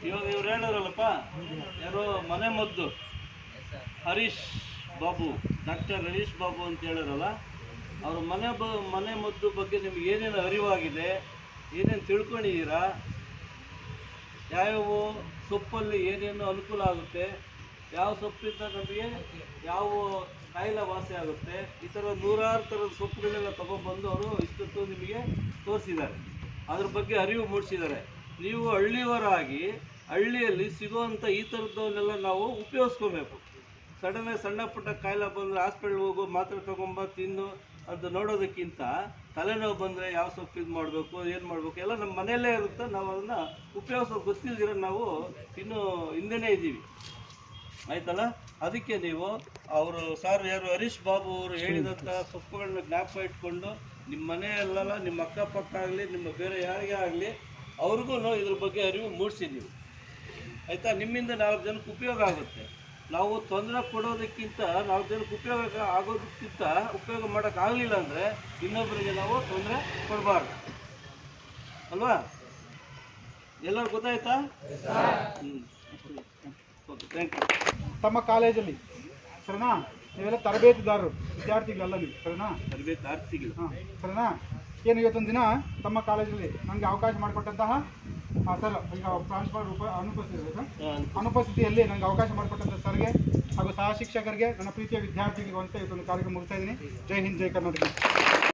ಇವಾಗ ಇವ್ರು ಹೇಳಿದ್ರಲ್ಲಪ್ಪ, ಯಾರೋ ಮನೆ ಮದ್ದು ಹರೀಶ್ ಬಾಬು, ಡಾಕ್ಟರ್ ಹರೀಶ್ ಬಾಬು ಅಂತ ಹೇಳಿರಲ್ಲ, ಅವರು ಮನೆ ಮದ್ದು ಬಗ್ಗೆ ನಿಮ್ಗೆ ಏನೇನು ಅರಿವಾಗಿದೆ, ಏನೇನು ತಿಳ್ಕೊಂಡಿದ್ದೀರಾ, ಯಾವ್ಯಾವ ಸೊಪ್ಪಲ್ಲಿ ಏನೇನು ಅನುಕೂಲ ಆಗುತ್ತೆ, ಯಾವ ಸೊಪ್ಪಿಂದ ನಮಗೆ ಯಾವ ಕಾಯಿಲೆ ವಾಸಿ ಆಗುತ್ತೆ, ಈ ಥರ ನೂರಾರು ಥರದ ಸೊಪ್ಪುಗಳೆಲ್ಲ ತೊಗೊಬಂದು ಅವರು ಇಷ್ಟೊತ್ತು ನಿಮಗೆ ತೋರಿಸಿದ್ದಾರೆ. ಅದ್ರ ಬಗ್ಗೆ ಅರಿವು ಮೂಡಿಸಿದ್ದಾರೆ. ನೀವು ಹಳ್ಳಿಯವರಾಗಿ ಹಳ್ಳಿಯಲ್ಲಿ ಸಿಗುವಂಥ ಈ ಥರದವನ್ನೆಲ್ಲ ನಾವು ಉಪಯೋಗಿಸ್ಕೋಬೇಕು. ಸಡನ್ನಾಗಿ ಸಣ್ಣ ಪುಟ್ಟ ಕಾಯಿಲೆ ಬಂದರೆ ಹಾಸ್ಪಿಟ್ಲ್ಗೆ ಹೋಗು, ಮಾತ್ರೆ ತೊಗೊಂಬ ತಿನ್ನು ಅಂತ ನೋಡೋದಕ್ಕಿಂತ ತಲೆನೋವು ಬಂದರೆ ಯಾವ ಸೊಪ್ಪು ಇದು ಮಾಡಬೇಕು, ಏನು ಮಾಡಬೇಕು ಎಲ್ಲ ನಮ್ಮ ಮನೆಯಲ್ಲೇ ಇರುತ್ತೆ. ನಾವು ಅದನ್ನು ಉಪಯೋಗಿಸೋದು ಗೊತ್ತಿಲ್ದಿರ ನಾವು ಇನ್ನೂ ಹಿಂದೆನೇ ಇದ್ದೀವಿ, ಆಯ್ತಲ್ಲ. ಅದಕ್ಕೆ ನೀವು ಅವರು ಯಾರು ಹರೀಶ್ ಬಾಬು ಅವರು ಹೇಳಿದಂಥ ಸೊಪ್ಪುಗಳನ್ನ ಜ್ಞಾಪಕ ಇಟ್ಕೊಂಡು ನಿಮ್ಮ ಮನೆಯಲ್ಲೆಲ್ಲ ನಿಮ್ಮ ಅಕ್ಕಪಕ್ಕ ಆಗಲಿ ನಿಮ್ಮ ಬೇರೆ ಯಾರಿಗೇ ಆಗಲಿ ಅವ್ರಿಗೂ ಇದ್ರ ಬಗ್ಗೆ ಅರಿವು ಮೂಡಿಸಿ ನೀವು, ಆಯಿತಾ. ನಿಮ್ಮಿಂದ 4 ಜನಕ್ಕೆ ಉಪಯೋಗ ಆಗುತ್ತೆ. ನಾವು ತೊಂದರೆ ಕೊಡೋದಕ್ಕಿಂತ 4 ಜನಕ್ಕೆ ಉಪಯೋಗ ಆಗೋದಕ್ಕಿಂತ ಉಪಯೋಗ ಮಾಡೋಕ್ಕಾಗಲಿಲ್ಲ ಅಂದರೆ ಇನ್ನೊಬ್ಬರಿಗೆ ನಾವು ತೊಂದರೆ ಕೊಡಬಾರ್ದು ಅಲ್ವಾ. ಎಲ್ಲರೂ ಗೊತ್ತಾಯ್ತಾ? Okay, thank you. ತಮ್ಮ ಕಾಲೇಜಲ್ಲಿ ಸರಿನಾ, ನೀವೆಲ್ಲ ತರಬೇತುದಾರರು, ವಿದ್ಯಾರ್ಥಿಗಳಲ್ಲ ನೀವು, ಸರಿನಾ? ತರಬೇತಾರ್ಥಿಗಳು. ಹಾಂ, ಸರಿನಾ. ಏನು ಇವತ್ತೊಂದು ದಿನ ತಮ್ಮ ಕಾಲೇಜಲ್ಲಿ ನನಗೆ ಅವಕಾಶ ಮಾಡಿಕೊಟ್ಟಂತಹ ಸರ್, ಈಗ ಪ್ರಾಂಶುಪಾಲರು ಅನುಪಸ್ಥಿತಿಯಲ್ಲಿ ನನಗೆ ಅವಕಾಶ ಮಾಡಿಕೊಟ್ಟಂಥ ಸರ್ಗೆ ಹಾಗೂ ಸಹ ಶಿಕ್ಷಕರಿಗೆ, ನನ್ನ ಪ್ರೀತಿಯ ವಿದ್ಯಾರ್ಥಿಗಳಿಗೆ ಅಂತ ಇವತ್ತೊಂದು ಕಾರ್ಯಕ್ರಮ ಮುಗಿಸ್ತಾ ಇದ್ದೀನಿ. ಜೈ ಹಿಂದ್, ಜೈ ಕರ್ನಾಟಕ.